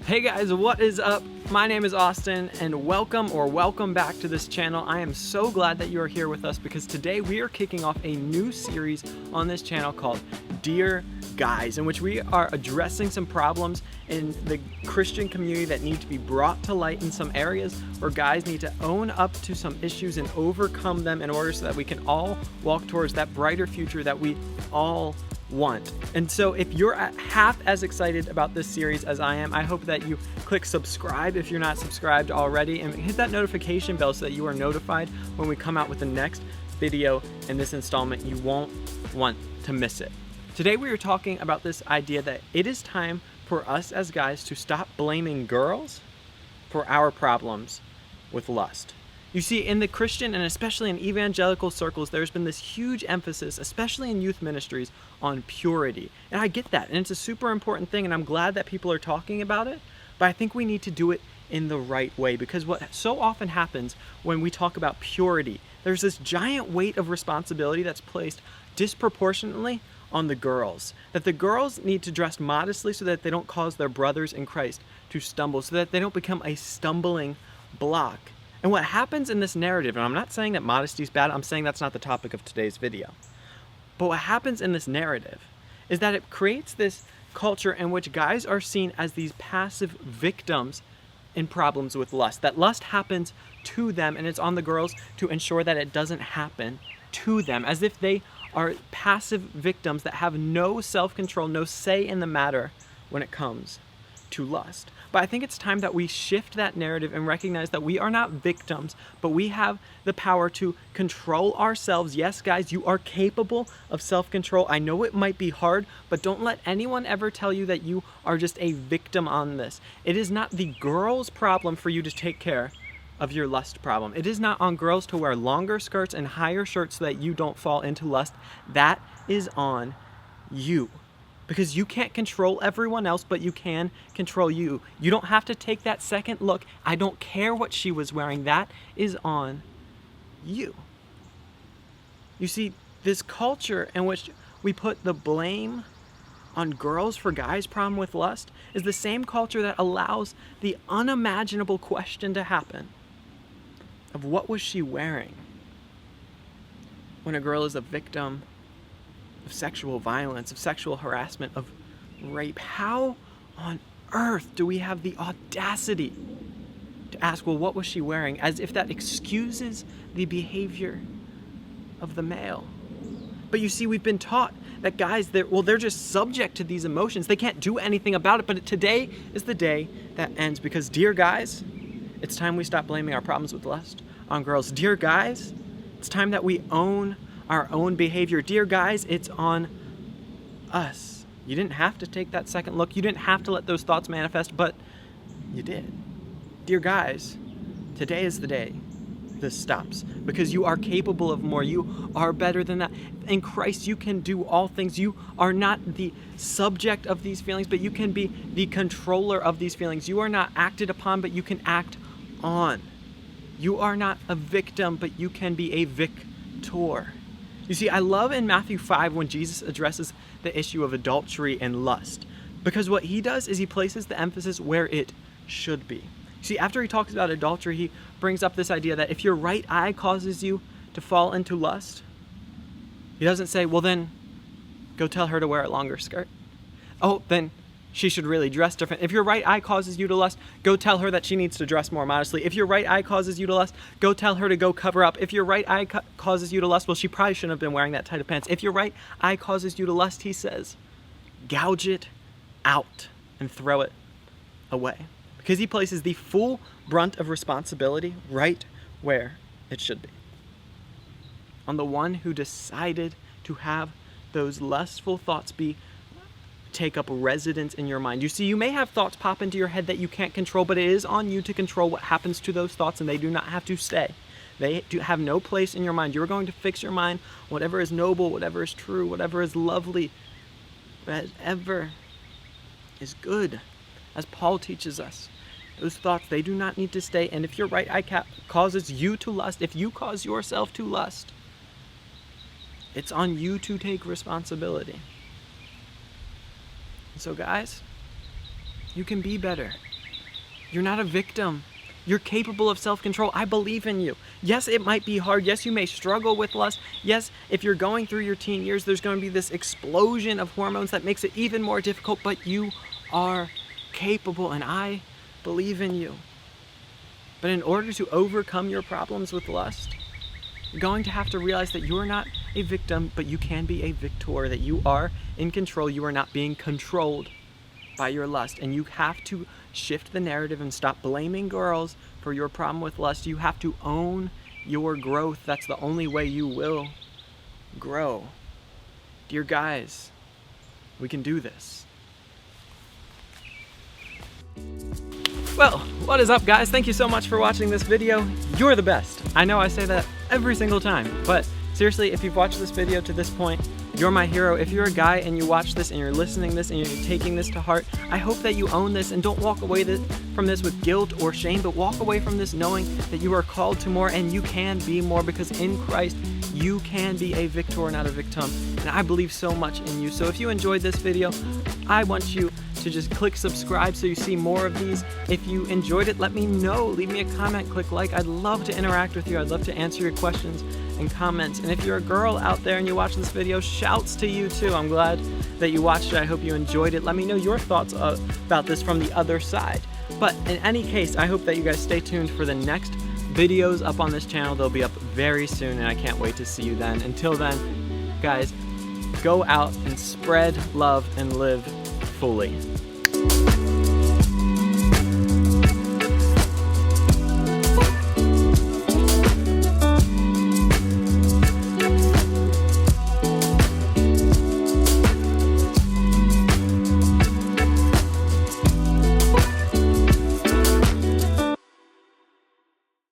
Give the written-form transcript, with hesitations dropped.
Hey guys, what is up? My name is Austin and welcome back to this channel. I am so glad that you are here with us because today we are kicking off a new series on this channel called Dear Guys, in which we are addressing some problems in the Christian community that need to be brought to light in some areas where guys need to own up to some issues and overcome them in order so that we can all walk towards that brighter future that we all want. And so if you're half as excited about this series as I am, I hope that you click subscribe if you're not subscribed already, and hit that notification bell so that you are notified when we come out with the next video in this installment. You won't want to miss it. Today we are talking about this idea that it is time for us as guys to stop blaming girls for our problems with lust. You see, in the Christian and especially in evangelical circles, there's been this huge emphasis, especially in youth ministries, on purity. And I get that, and it's a super important thing, and I'm glad that people are talking about it, but I think we need to do it in the right way, because what so often happens when we talk about purity, there's this giant weight of responsibility that's placed disproportionately on the girls. That the girls need to dress modestly so that they don't cause their brothers in Christ to stumble, so that they don't become a stumbling block. And what happens in this narrative, and I'm not saying that modesty is bad, I'm saying that's not the topic of today's video. But what happens in this narrative is that it creates this culture in which guys are seen as these passive victims in problems with lust. That lust happens to them, and it's on the girls to ensure that it doesn't happen to them, as if they are passive victims that have no self-control, no say in the matter when it comes to lust. But I think it's time that we shift that narrative and recognize that we are not victims, but we have the power to control ourselves. Yes, guys, you are capable of self-control. I know it might be hard, but don't let anyone ever tell you that you are just a victim on this. It is not the girl's problem for you to take care of your lust problem. It is not on girls to wear longer skirts and higher shirts so that you don't fall into lust. That is on you. Because you can't control everyone else, but you can control you. You don't have to take that second look. I don't care what she was wearing. That is on you. You see, this culture in which we put the blame on girls for guys' problem with lust is the same culture that allows the unimaginable question to happen of what was she wearing when a girl is a victim of sexual violence, of sexual harassment, of rape. How on earth do we have the audacity to ask, well, what was she wearing? As if that excuses the behavior of the male. But you see, we've been taught that guys, they're just subject to these emotions. They can't do anything about it. But today is the day that ends, because, dear guys, it's time we stop blaming our problems with lust on girls. Dear guys, it's time that we own our own behavior. Dear guys, it's on us. You didn't have to take that second look. You didn't have to let those thoughts manifest, but you did. Dear guys, today is the day this stops, because you are capable of more. You are better than that. In Christ, you can do all things. You are not the subject of these feelings, but you can be the controller of these feelings. You are not acted upon, but you can act on. You are not a victim, but you can be a victor. You see, I love in Matthew 5 when Jesus addresses the issue of adultery and lust, because what he does is he places the emphasis where it should be. See, after he talks about adultery, he brings up this idea that if your right eye causes you to fall into lust, he doesn't say, well, then go tell her to wear a longer skirt. Oh, then she should really dress different. If your right eye causes you to lust, go tell her that she needs to dress more modestly. If your right eye causes you to lust, go tell her to go cover up. If your right eye causes you to lust, well, she probably shouldn't have been wearing that tight of pants. If your right eye causes you to lust, he says, gouge it out and throw it away. Because he places the full brunt of responsibility right where it should be. On the one who decided to have those lustful thoughts take up residence in your mind. You see, you may have thoughts pop into your head that you can't control, but it is on you to control what happens to those thoughts, and they do not have to stay. They do have no place in your mind. You're going to fix your mind, whatever is noble, whatever is true, whatever is lovely, whatever is good, as Paul teaches us. Those thoughts, they do not need to stay. And if your right eye causes you to lust, if you cause yourself to lust, it's on you to take responsibility. So guys, you can be better. You're not a victim. You're capable of self-control. I believe in you. Yes, it might be hard. Yes, you may struggle with lust. Yes, if you're going through your teen years, there's going to be this explosion of hormones that makes it even more difficult, but you are capable, and I believe in you. But in order to overcome your problems with lust, you're going to have to realize that you're not a victim, but you can be a victor, that you are in control. You are not being controlled by your lust, and you have to shift the narrative and stop blaming girls for your problem with lust. You have to own your growth. That's the only way you will grow. Dear guys, we can do this. Well, what is up, guys? Thank you so much for watching this video. You're the best. I know I say that every single time, but seriously, if you've watched this video to this point, you're my hero. If you're a guy and you watch this and you're listening to this and you're taking this to heart, I hope that you own this and don't walk away from this with guilt or shame, but walk away from this knowing that you are called to more and you can be more, because in Christ, you can be a victor, not a victim. And I believe so much in you. So if you enjoyed this video, I want you to just click subscribe so you see more of these. If you enjoyed it, let me know. Leave me a comment, click like. I'd love to interact with you. I'd love to answer your questions and comments. And if you're a girl out there and you watch this video, shouts to you too. I'm glad that you watched it. I hope you enjoyed it. Let me know your thoughts about this from the other side. But in any case, I hope that you guys stay tuned for the next videos up on this channel. They'll be up very soon, and I can't wait to see you then. Until then, guys, go out and spread love and live fully.